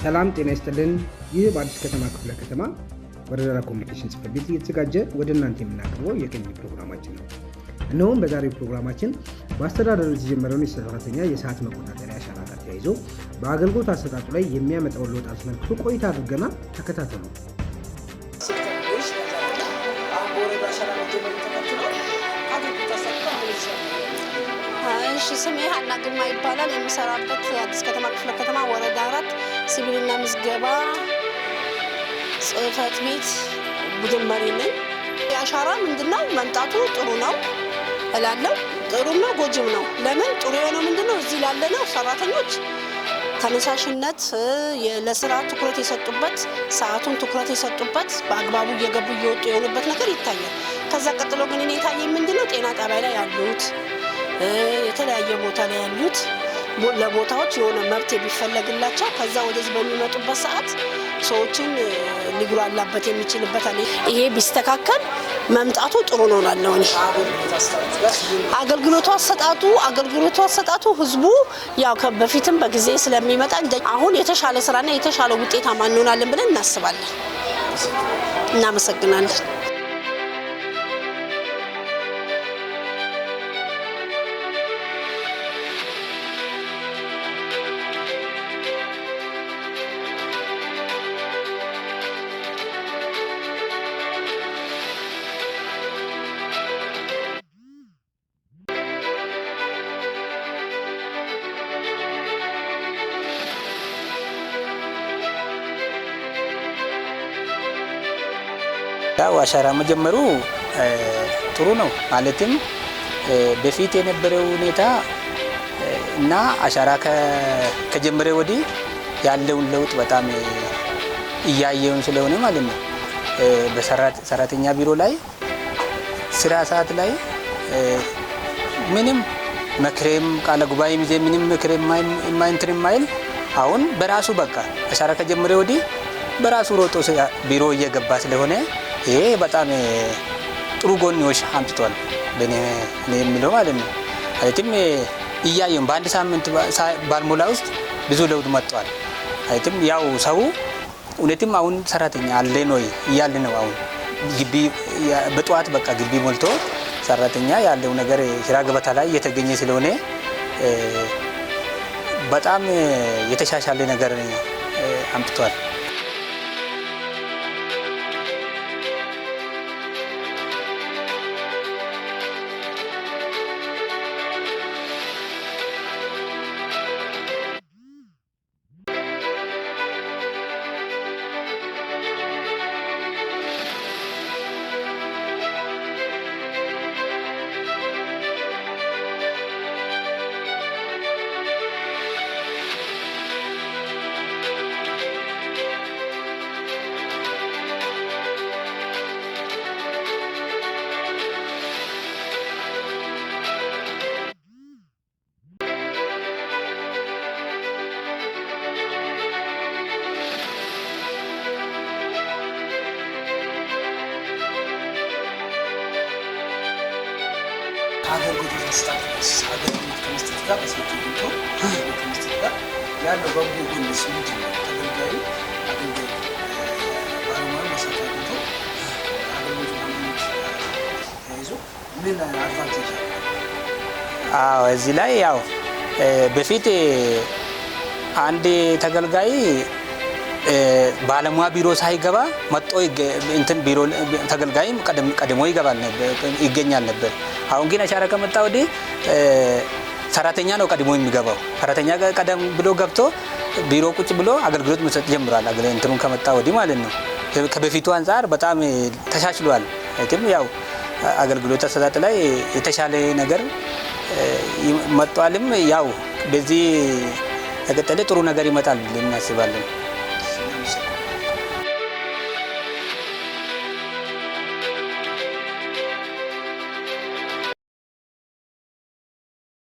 ሰላም ጤና ይስጥልን። ይህ በአዲስ ከተማ ክፍለ ከተማ ወረዳ ኮሚኒኬሽን ጽሕፈት ቤት እየተዘጋጀ ወደ እናንተ የምናቀርበው የቅኝት ፕሮግራማችን ነው። እነሆም በዛሬው ፕሮግራማችን በአስተዳደሩ የተጀመረውን የሰራተኛ የሰዓት መቆጣጠሪያ አሻራ ጋር ተያይዞ በአገልግሎት አሰጣጡ ላይ የሚያመጣውን ለውጥ አስመልክቶ ቆይታ አድርገናል። ተከታተሉ። ስሜ ሀና ግርማ ይባላል። የምሰራበት አዲስ ከተማ ክፍለ ከተማ ወረዳ 4 ሲቪልና ምዝገባ ጽሕፈት ቤት ቡድን መሪ ነኝ። የአሻራ ምንድነው መምጣቱ ጥሩ ነው እላለሁ። ጥሩም ነው ጎጅም ነው። ለምን ጥሩ የሆነው ምንድነው እዚህ ላለነው ሰራተኞች ተነሳሽነት፣ ለስራ ትኩረት የሰጡበት፣ ሰዓቱን ትኩረት የሰጡበት፣ በአግባቡ እየገቡ እየወጡ የሆኑበት ነገር ይታያል። ከዛ ቀጥሎ ግን እኔ የታየኝ ምንድነው ጤና ጣቢያ ላይ ያሉት የተለያየ ቦታ ላይ ያሉት ለቦታዎች የሆነ መብት ቢፈለግላቸው ከዛ ወደዚህ በሚመጡበት ሰዓት ሰዎችን ሊጉላላበት የሚችልበት አለ። ይሄ ቢስተካከል መምጣቱ ጥሩ ነው እላለሁ እኔ። አገልግሎቱ አሰጣጡ ህዝቡ ያው በፊትም በጊዜ ስለሚመጣ አሁን የተሻለ ስራና የተሻለ ውጤታማ እንሆናለን ብለን እናስባለን። እናመሰግናለን። ያው አሻራ መጀመሩ ጥሩ ነው ማለትም በፊት የነበረው ሁኔታ እና አሻራ ከጀመረ ወዲህ ያለውን ለውጥ በጣም እያየውን ስለሆነ ማለት ነው። በሰራተኛ ቢሮ ላይ ስራ ሰዓት ላይ ምንም መክሬም ቃለ ጉባኤ ይዘ ምንም መክሬም ማይንትን ማይል አሁን በራሱ በቃ አሻራ ከጀመረ ወዲህ በራሱ ሮጦ ቢሮ እየገባ ስለሆነ ይሄ በጣም ጥሩ ጎንዮሽ አምጥቷል በእኔ የሚለው ማለት ነው። አይተም እያየን በአንድ ሳምንት ባልሞላ ውስጥ ብዙ ለውጥ መጥቷል። አይተም ያው ሰው እውነትም አሁን ሰራተኛ አለ ነው እያለ ነው። አሁን ግቢ በጠዋት በቃ ግቢ ሞልቶ ሰራተኛ ያለው ነገር ስራ ገበታ ላይ እየተገኘ ስለሆነ በጣም የተሻሻለ ነገር አምጥቷል። አገልግሎት ከመስጠት ጋር በሰፊው ከመስጠት ጋር ያለው በጎ ጎንስ ምንድን ነው? ተገልጋዩ ባለሙያው መሰረት አግኝቶ አገልግሎት ተያይዞ ምን አድቫንቴጅ አለ? እዚህ ላይ ያው በፊት አንድ ተገልጋይ ባለሙያ ቢሮ ሳይገባ መጥቶ እንትን ቢሮ ተገልጋይ ቀድሞ ይገኛል ነበር። አሁን ግን አሻራ ከመጣ ወዲህ ሰራተኛ ነው ቀድሞ የሚገባው። ሰራተኛ ቀደም ብሎ ገብቶ ቢሮ ቁጭ ብሎ አገልግሎት መስጠት ጀምሯል። እንትኑን ከመጣ ወዲህ ማለት ነው። ከበፊቱ አንፃር በጣም ተሻሽሏል። አይተም ያው አገልግሎት አሰጣጥ ላይ የተሻለ ነገር መጥቷልም። ያው በዚህ ተከተለ ጥሩ ነገር ይመጣል እናስባለን።